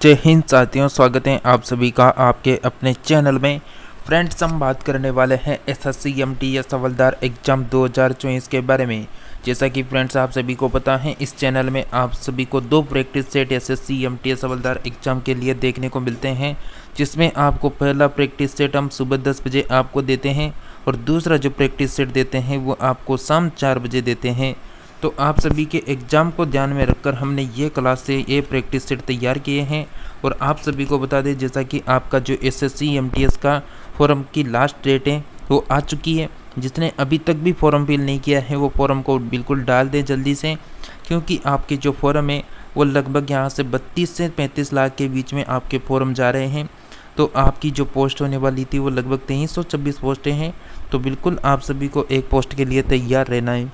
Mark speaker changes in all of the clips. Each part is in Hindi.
Speaker 1: जय हिंद साथियों, स्वागत है आप सभी का आपके अपने चैनल में। फ्रेंड्स, हम बात करने वाले हैं एसएससी एमटीएस हवलदार एग्जाम 2024 के बारे में। जैसा कि फ्रेंड्स आप सभी को पता है, इस चैनल में आप सभी को 2 प्रैक्टिस सेट एसएससी एमटीएस हवलदार एग्जाम के लिए देखने को मिलते हैं, जिसमें आपको पहला प्रैक्टिस सेट हम सुबह 10 बजे आपको देते हैं और दूसरा जो प्रैक्टिस सेट देते हैं वो आपको शाम 4 बजे देते हैं। तो आप सभी के एग्ज़ाम को ध्यान में रखकर हमने ये क्लास से ये प्रैक्टिस सेट तैयार किए हैं। और आप सभी को बता दें, जैसा कि आपका जो एसएससी एमटीएस का फॉर्म की लास्ट डेट है वो आ चुकी है। जिसने अभी तक भी फॉर्म फिल नहीं किया है वो फॉर्म को बिल्कुल डाल दें जल्दी से, क्योंकि आपके जो फॉर्म है वो लगभग यहाँ से 32 से 35 लाख के बीच में आपके फॉर्म जा रहे हैं। तो आपकी जो पोस्ट होने वाली थी वो लगभग 2326 पोस्टें हैं। तो बिल्कुल आप सभी को एक पोस्ट के लिए तैयार रहना है।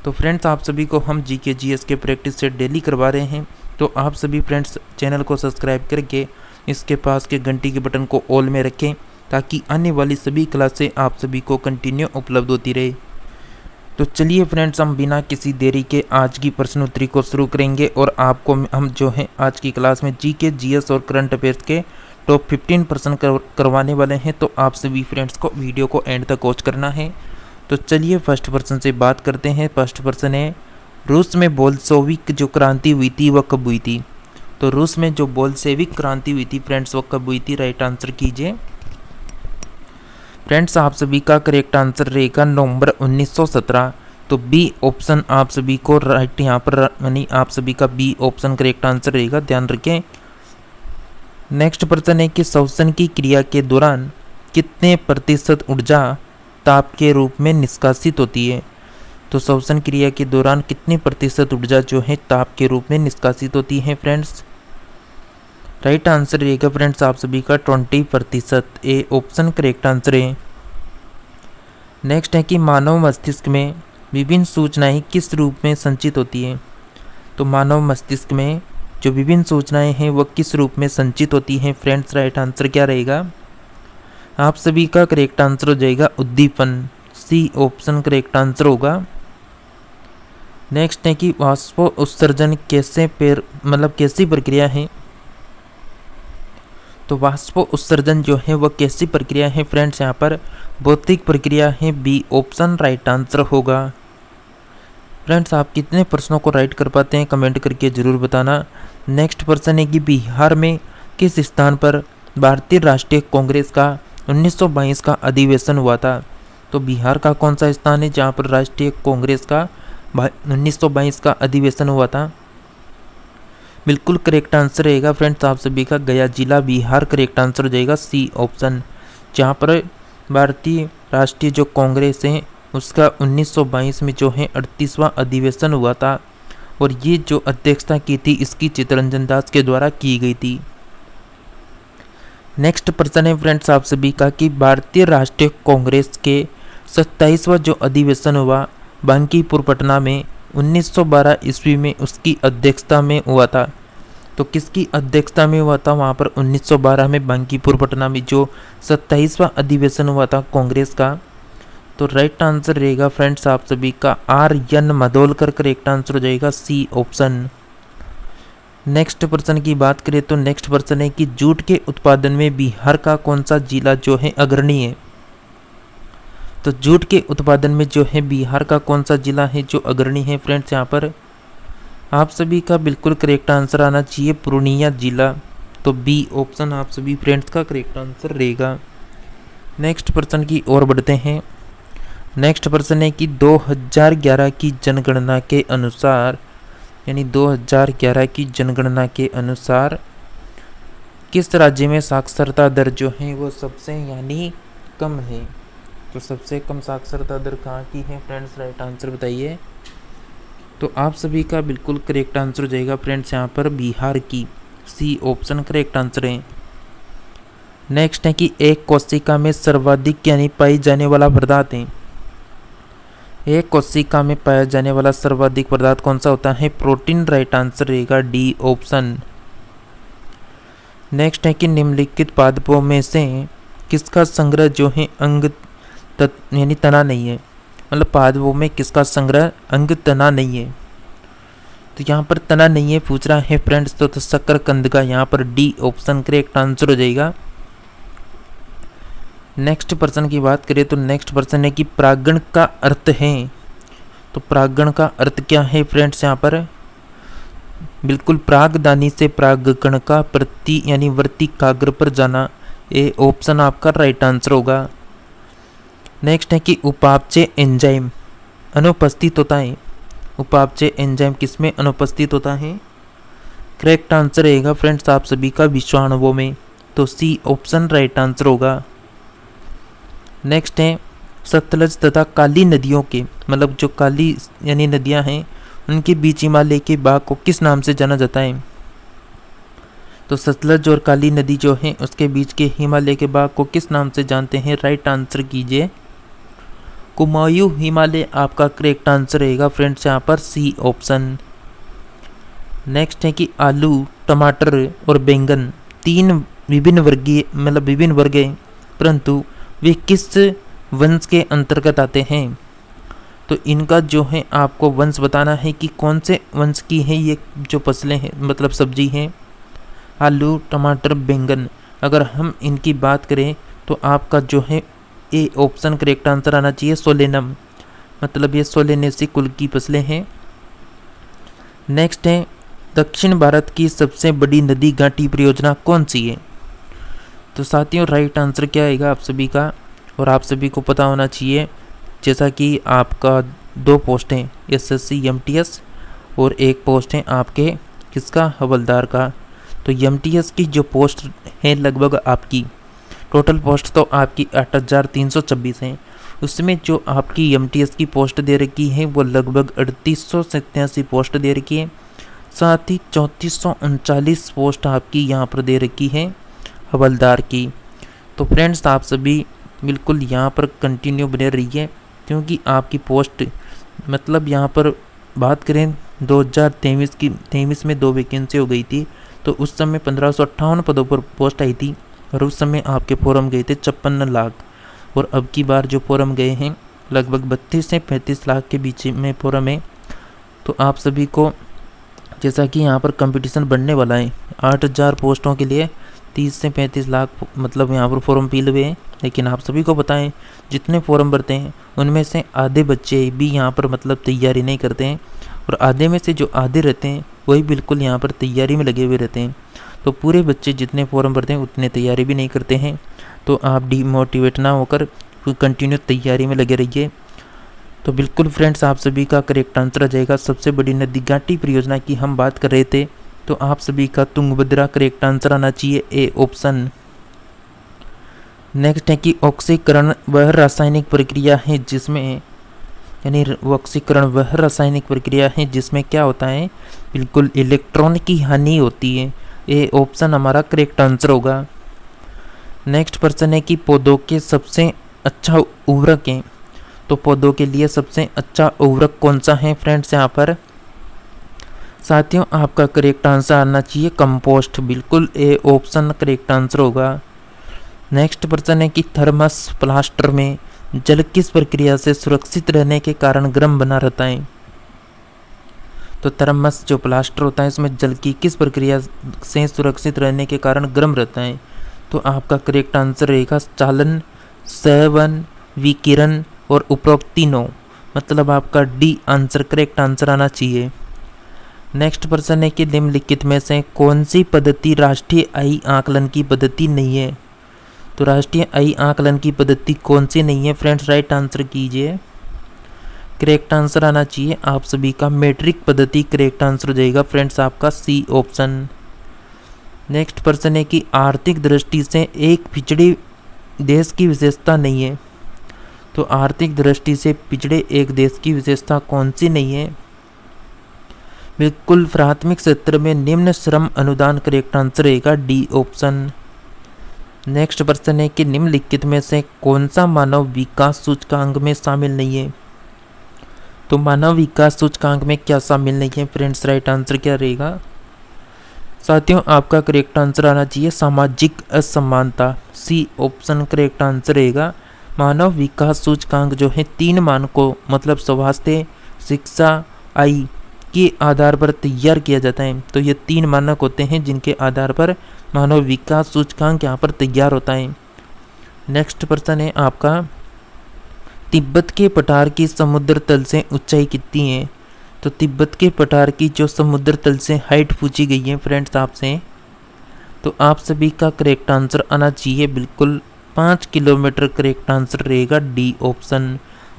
Speaker 1: तो फ्रेंड्स, आप सभी को हम जीके जीएस के प्रैक्टिस सेट डेली करवा रहे हैं। तो आप सभी फ्रेंड्स चैनल को सब्सक्राइब करके इसके पास के घंटी के बटन को ऑल में रखें, ताकि आने वाली सभी क्लासें आप सभी को कंटिन्यू उपलब्ध होती रहे। तो चलिए फ्रेंड्स, हम बिना किसी देरी के आज की प्रश्नोत्तरी को शुरू करेंगे। और आपको हम जो है आज की क्लास में जीके जीएस और करंट अफेयर्स के टॉप 15 प्रश्न करवाने वाले हैं। तो आप सभी फ्रेंड्स को वीडियो को एंड तक वॉच करना है। तो चलिए फर्स्ट पर्सन से बात करते हैं। फर्स्ट पर्सन है, रूस में बोल्शेविक जो क्रांति हुई थी वह कब हुई थी? तो रूस में जो बोल्शेविक क्रांति हुई थी फ्रेंड्स वो कब हुई थी? राइट आंसर कीजिए। फ्रेंड्स, आप सभी का करेक्ट आंसर रहेगा नवंबर 1917। तो बी ऑप्शन आप सभी को राइट यहाँ पर, यानी आप सभी का बी ऑप्शन करेक्ट आंसर रहेगा, ध्यान रखें। नेक्स्ट प्रश्न है कि श्वसन की क्रिया के दौरान कितने प्रतिशत ऊर्जा ताप के रूप में निष्कासित होती है? तो श्वसन क्रिया के दौरान कितनी प्रतिशत ऊर्जा जो है ताप के रूप में निष्कासित होती है फ्रेंड्स? राइट आंसर रहेगा फ्रेंड्स आप सभी का 20%। ए ऑप्शन करेक्ट आंसर है। नेक्स्ट है कि मानव मस्तिष्क में विभिन्न सूचनाएं किस रूप में संचित होती है? तो मानव मस्तिष्क में जो विभिन्न सूचनाएं हैं वह किस रूप में संचित होती हैं फ्रेंड्स? राइट आंसर क्या रहेगा? आप सभी का करेक्ट आंसर हो जाएगा उद्दीपन। सी ऑप्शन करेक्ट आंसर होगा। नेक्स्ट है कि वाष्प उत्सर्जन कैसी प्रक्रिया है? तो वाष्प उत्सर्जन जो है वह कैसी प्रक्रिया है फ्रेंड्स? यहाँ पर भौतिक प्रक्रिया है। बी ऑप्शन राइट आंसर होगा। फ्रेंड्स, आप कितने प्रश्नों को राइट कर पाते हैं कमेंट करके ज़रूर बताना। नेक्स्ट प्रश्न है कि बिहार में किस स्थान पर भारतीय राष्ट्रीय कांग्रेस का 1922 का अधिवेशन हुआ था? तो बिहार का कौन सा स्थान है जहाँ पर राष्ट्रीय कांग्रेस का 1922 का अधिवेशन हुआ था? बिल्कुल करेक्ट आंसर रहेगा फ्रेंड्स आप सभी का गया जिला बिहार करेक्ट आंसर हो जाएगा। सी ऑप्शन, जहाँ पर भारतीय राष्ट्रीय जो कांग्रेस है उसका 1922 में जो है 38वां अधिवेशन हुआ था। और ये जो अध्यक्षता की थी इसकी चित्तरंजन दास के द्वारा की गई थी। नेक्स्ट प्रश्न है फ्रेंड्स आप सभी का कि भारतीय राष्ट्रीय कांग्रेस के 27वां जो अधिवेशन हुआ बांकीपुर पटना में 1912 ईस्वी में उसकी अध्यक्षता में हुआ था। तो किसकी अध्यक्षता में हुआ था वहाँ पर 1912 में बांकीपुर पटना में जो 27वां अधिवेशन हुआ था कांग्रेस का? तो राइट आंसर रहेगा फ्रेंड्स आप सभी का आर एन मदोलकर करेक्ट आंसर हो जाएगा। C option. नेक्स्ट प्रश्न की बात करें तो नेक्स्ट प्रश्न है कि जूट के उत्पादन में बिहार का कौन सा जिला जो है अग्रणी है? तो जूट के उत्पादन में जो है बिहार का कौन सा जिला है जो अग्रणी है फ्रेंड्स? यहाँ पर आप सभी का बिल्कुल करेक्ट आंसर आना चाहिए पूर्णिया जिला। तो बी ऑप्शन आप सभी फ्रेंड्स का करेक्ट आंसर रहेगा। नेक्स्ट प्रश्न की ओर बढ़ते हैं। नेक्स्ट प्रश्न है कि 2011 की जनगणना के अनुसार, यानी 2011 की जनगणना के अनुसार किस राज्य में साक्षरता दर जो है वो सबसे यानी कम है? तो सबसे कम साक्षरता दर कहाँ की है फ्रेंड्स? राइट आंसर बताइए। तो आप सभी का बिल्कुल करेक्ट आंसर हो जाएगा फ्रेंड्स यहाँ पर बिहार की। सी ऑप्शन करेक्ट आंसर है। नेक्स्ट है कि एक कोशिका में सर्वाधिक यानी पाई जाने वाला पदार्थ है। एक कोशिका में पाया जाने वाला सर्वाधिक पदार्थ कौन सा होता है? प्रोटीन। राइट आंसर रहेगा डी ऑप्शन। नेक्स्ट है कि निम्नलिखित पादपों में से किसका संग्रह जो है अंग यानी तना नहीं है? मतलब पादपों में किसका संग्रह अंग तना नहीं है? तो यहाँ पर तना नहीं है पूछ रहा है फ्रेंड्स, तो शकरकंद का यहाँ पर डी ऑप्शन करेक्ट आंसर हो जाएगा। नेक्स्ट पर्सन की बात करें तो नेक्स्ट पर्सन है कि प्रागण का अर्थ है। तो प्रागण का अर्थ क्या है फ्रेंड्स, यहाँ पर बिल्कुल प्रागदानी से प्रागगण का प्रति यानी वर्तिकाग्र पर जाना, ये ऑप्शन आपका राइट आंसर होगा। नेक्स्ट है कि उपापचय एंजाइम अनुपस्थित होता है। उपापचय एंजाइम किसमें अनुपस्थित होता है? करेक्ट आंसर रहेगा फ्रेंड्स आप सभी का विषाणुओं में, तो सी ऑप्शन राइट आंसर होगा। नेक्स्ट है सतलज तथा काली नदियों के मतलब जो काली यानी नदियां हैं उनके बीच हिमालय के भाग को किस नाम से जाना जाता है? तो सतलज और काली नदी जो है उसके बीच के हिमालय के भाग को किस नाम से जानते हैं? राइट आंसर कीजिए। कुमायूं हिमालय आपका करेक्ट आंसर रहेगा फ्रेंड्स यहाँ पर सी ऑप्शन। नेक्स्ट है कि आलू, टमाटर और बैंगन तीन विभिन्न वर्गीय मतलब विभिन्न वर्ग हैं, परंतु वे किस वंश के अंतर्गत आते हैं? तो इनका जो है आपको वंश बताना है कि कौन से वंश की है ये जो फसलें हैं मतलब सब्जी हैं, आलू, टमाटर, बैंगन। अगर हम इनकी बात करें तो आपका जो है ए ऑप्शन करेक्ट आंसर आना चाहिए सोलेनम, मतलब ये सोलेनेसी कुल की फसलें हैं। नेक्स्ट है दक्षिण भारत की सबसे बड़ी नदी घाटी परियोजना कौन सी है? तो साथियों राइट आंसर क्या आएगा आप सभी का, और आप सभी को पता होना चाहिए जैसा कि आपका 2 पोस्ट हैं SSC MTS और एक पोस्ट है आपके किसका हवलदार का। तो MTS की जो पोस्ट है लगभग आपकी टोटल पोस्ट तो आपकी 8326 है, उसमें जो आपकी MTS की पोस्ट दे रखी है वो लगभग 3887 पोस्ट दे रखी है, साथ ही 3439 पोस्ट आपकी यहाँ पर दे रखी है हवलदार की। तो फ्रेंड्स आप सभी बिल्कुल यहाँ पर कंटिन्यू बने रहिए, क्योंकि आपकी पोस्ट मतलब यहाँ पर बात करें 2023 में 2 वैकेंसी हो गई थी, तो उस समय 1558 पदों पर पोस्ट आई थी और उस समय आपके फॉर्म गए थे 56 लाख, और अब की बार जो फॉर्म गए हैं लगभग 32 से 35 लाख के बीच में फॉर्म है। तो आप सभी को जैसा कि यहाँ पर कंपटीशन बढ़ने वाला है 8000 पोस्टों के लिए 30 से 35 लाख मतलब यहाँ पर फॉर्म फिल हुए हैं, लेकिन आप सभी को बताएं जितने फॉर्म भरते हैं उनमें से आधे बच्चे भी यहाँ पर मतलब तैयारी नहीं करते हैं, और आधे में से जो आधे रहते हैं वही बिल्कुल यहाँ पर तैयारी में लगे हुए रहते हैं। तो पूरे बच्चे जितने फॉर्म भरते हैं उतने तैयारी भी नहीं करते हैं, तो आप डिमोटिवेट ना होकर कंटिन्यू तैयारी में लगे रहिए। तो बिल्कुल फ्रेंड्स आप सभी का करेक्ट आंसर आ जाएगा। सबसे बड़ी नदी घाटी परियोजना की हम बात कर रहे थे, तो आप सभी का तुंगभद्रा करेक्ट आंसर आना चाहिए ए ऑप्शन। नेक्स्ट है कि ऑक्सीकरण वह रासायनिक प्रक्रिया है जिसमें यानी ऑक्सीकरण वह रासायनिक प्रक्रिया है जिसमें क्या होता है? बिल्कुल इलेक्ट्रॉन की हानि होती है, ए ऑप्शन हमारा करेक्ट आंसर होगा। नेक्स्ट पर्सन है कि पौधों के सबसे अच्छा उर्वरक है, तो पौधों के लिए सबसे अच्छा उर्वरक कौन सा है फ्रेंड्स? यहाँ पर साथियों आपका करेक्ट आंसर आना चाहिए कंपोस्ट, बिल्कुल ए ऑप्शन करेक्ट आंसर होगा। नेक्स्ट पर्सन है कि थर्मस प्लास्टर में जल किस प्रक्रिया से सुरक्षित रहने के कारण गर्म बना रहता है? तो थर्मस जो प्लास्टर होता है इसमें जल की किस प्रक्रिया से सुरक्षित रहने के कारण गर्म रहता है? तो आपका करेक्ट आंसर रहेगा चालन, संवहन, विकिरण और उपरोक्त तीनों, मतलब आपका डी आंसर करेक्ट आंसर आना चाहिए। नेक्स्ट पर्सन है कि निम्नलिखित में से कौन सी पद्धति राष्ट्रीय आय आकलन की पद्धति नहीं है? तो राष्ट्रीय आय आकलन की पद्धति कौन सी नहीं है फ्रेंड्स? राइट आंसर कीजिए। करेक्ट आंसर आना चाहिए आप सभी का मैट्रिक पद्धति करेक्ट आंसर हो जाएगा फ्रेंड्स आपका सी ऑप्शन। नेक्स्ट पर्सन है कि आर्थिक दृष्टि से एक पिछड़े देश की विशेषता नहीं है, तो आर्थिक दृष्टि से पिछड़े एक देश की विशेषता कौन सी नहीं है? बिल्कुल प्राथमिक क्षेत्र में निम्न श्रम अनुदान करेक्ट आंसर रहेगा डी ऑप्शन। नेक्स्ट पर्सन है कि निम्नलिखित में से कौन सा मानव विकास सूचकांक में शामिल नहीं है? तो मानव विकास सूचकांक में क्या शामिल नहीं है फ्रेंड्स? राइट आंसर क्या रहेगा? साथियों आपका करेक्ट आंसर आना चाहिए सामाजिक असमानता, सी ऑप्शन करेक्ट आंसर रहेगा। मानव विकास सूचकांक जो है 3 मानकों मतलब स्वास्थ्य, शिक्षा, आय के आधार पर तैयार किया जाता है। तो ये 3 मानक होते हैं जिनके आधार पर मानव विकास सूचकांक यहाँ पर तैयार होता है। नेक्स्ट प्रश्न है आपका, तिब्बत के पठार की समुद्र तल से ऊंचाई कितनी है? तो तिब्बत के पठार की जो समुद्र तल से हाइट पूछी गई है फ्रेंड्स आपसे, तो आप सभी का करेक्ट आंसर आना चाहिए बिल्कुल 5 किलोमीटर करेक्ट आंसर रहेगा डी ऑप्शन।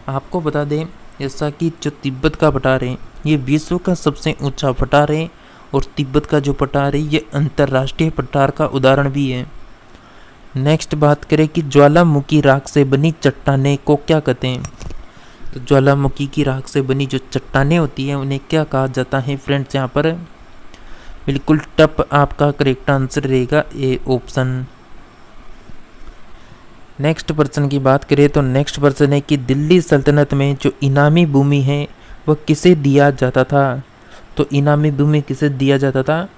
Speaker 1: आपको बता दें जैसा कि जो तिब्बत का पठार है ये विश्व का सबसे ऊंचा पठार है और तिब्बत का जो पठार है ये अंतर्राष्ट्रीय पठार का उदाहरण भी है। नेक्स्ट बात करें कि ज्वालामुखी राख से बनी चट्टानें को क्या कहते हैं? तो ज्वालामुखी की राख से बनी जो चट्टानें होती हैं उन्हें क्या कहा जाता है फ्रेंड्स? यहाँ पर बिल्कुल टप आपका करेक्ट आंसर रहेगा ए ऑप्शन। नेक्स्ट प्रश्न की बात करें तो नेक्स्ट प्रश्न है कि दिल्ली सल्तनत में जो इनामी भूमि है वह किसे दिया जाता था? तो इनामी भूमि किसे दिया जाता था?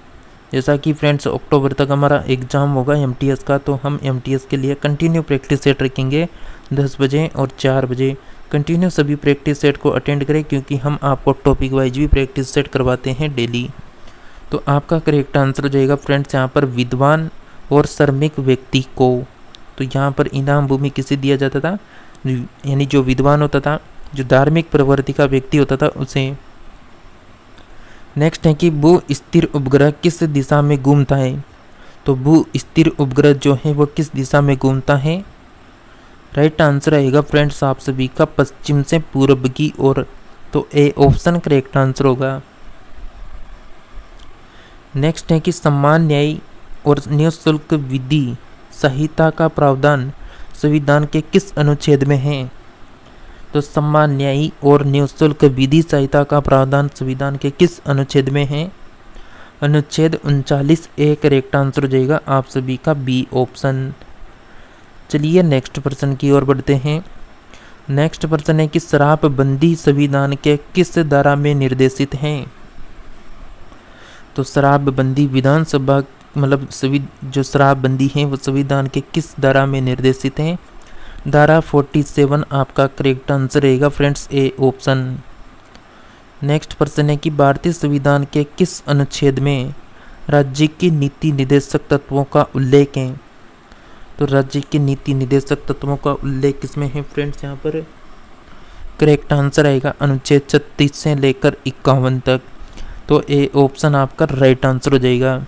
Speaker 1: जैसा कि फ्रेंड्स अक्टूबर तक हमारा एग्ज़ाम होगा एमटीएस का, तो हम एमटीएस के लिए कंटिन्यू प्रैक्टिस सेट रखेंगे 10 बजे और 4 बजे। कंटिन्यू सभी प्रैक्टिस सेट को अटेंड करें क्योंकि हम आपको टॉपिक वाइज भी प्रैक्टिस सेट करवाते हैं डेली। तो आपका करेक्ट आंसर हो जाएगा फ्रेंड्स यहाँ पर विद्वान और श्रमिक व्यक्ति को। तो यहाँ पर इनाम भूमि किसे दिया जाता था? यानी जो विद्वान होता था, जो धार्मिक प्रवृत्ति का व्यक्ति होता था उसे। नेक्स्ट है कि भू स्थिर उपग्रह किस दिशा में घूमता है? तो भू स्थिर उपग्रह जो है वो किस दिशा में घूमता है? राइट आंसर आएगा फ्रेंड्स आप सभी का पश्चिम से पूर्व की ओर। तो ए ऑप्शन करेक्ट आंसर होगा। नेक्स्ट है कि समान न्याय और निःशुल्क विधि संहिता का प्रावधान संविधान के किस अनुच्छेद में है? तो समान न्याय और निःशुल्क विधि संहिता का प्रावधान संविधान के किस अनुच्छेद में है? अनुच्छेद 39 ए करेक्ट आंसर हो जाएगा आप सभी का बी ऑप्शन। चलिए नेक्स्ट प्रश्न की ओर बढ़ते हैं। नेक्स्ट प्रश्न है कि शराबबंदी संविधान के किस धारा में निर्देशित है? तो शराबबंदी विधानसभा मतलब जो शराबबंदी है वो संविधान के किस धारा में निर्देशित है? धारा 47 आपका करेक्ट आंसर रहेगा फ्रेंड्स ए ऑप्शन। नेक्स्ट प्रश्न है कि भारतीय संविधान के किस अनुच्छेद में राज्य की नीति निर्देशक तत्वों का उल्लेख है? तो राज्य के नीति निर्देशक तत्वों का उल्लेख किसमें है फ्रेंड्स? यहाँ पर करेक्ट आंसर आएगा अनुच्छेद 36 से लेकर 51 तक। तो ए ऑप्शन आपका राइट आंसर हो जाएगा।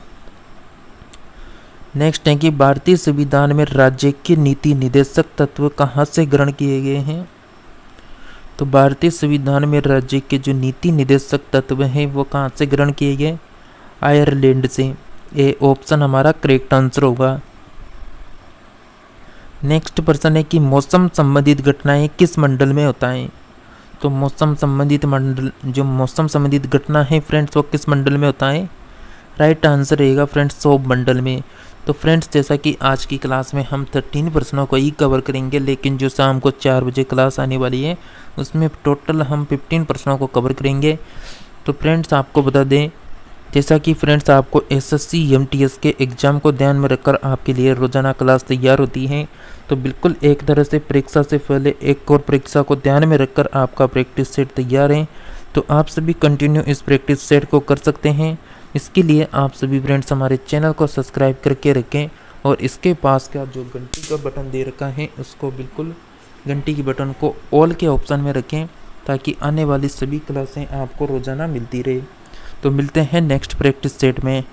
Speaker 1: नेक्स्ट है कि भारतीय संविधान में राज्य के नीति निर्देशक तत्व कहाँ से ग्रहण किए गए हैं? तो भारतीय संविधान में राज्य के जो नीति निर्देशक तत्व हैं वो कहाँ से ग्रहण किए गए? आयरलैंड से। ए ऑप्शन हमारा करेक्ट आंसर होगा। नेक्स्ट प्रश्न है कि मौसम संबंधित घटनाएं किस मंडल में होता है? तो मौसम संबंधित मंडल जो मौसम संबंधित घटना है फ्रेंड्स वो किस मंडल में होता है? राइट आंसर रहेगा फ्रेंड्स सौर मंडल में। तो फ्रेंड्स जैसा कि आज की क्लास में हम 13 प्रश्नों को ही कवर करेंगे, लेकिन जो शाम को 4 बजे क्लास आने वाली है उसमें टोटल हम 15 प्रश्नों को कवर करेंगे। तो फ्रेंड्स आपको बता दें जैसा कि फ्रेंड्स आपको एसएससी एमटीएस के एग्ज़ाम को ध्यान में रखकर आपके लिए रोज़ाना क्लास तैयार होती है। तो बिल्कुल एक तरह से परीक्षा से पहले एक और परीक्षा को ध्यान में रखकर आपका प्रैक्टिस सेट तैयार है। तो आप सभी कंटिन्यू इस प्रैक्टिस सेट को कर सकते हैं। इसके लिए आप सभी फ्रेंड्स हमारे चैनल को सब्सक्राइब करके रखें और इसके पास का जो घंटी का बटन दे रखा है उसको बिल्कुल घंटी की बटन को ऑल के ऑप्शन में रखें ताकि आने वाली सभी क्लासें आपको रोज़ाना मिलती रहे। तो मिलते हैं नेक्स्ट प्रैक्टिस सेट में।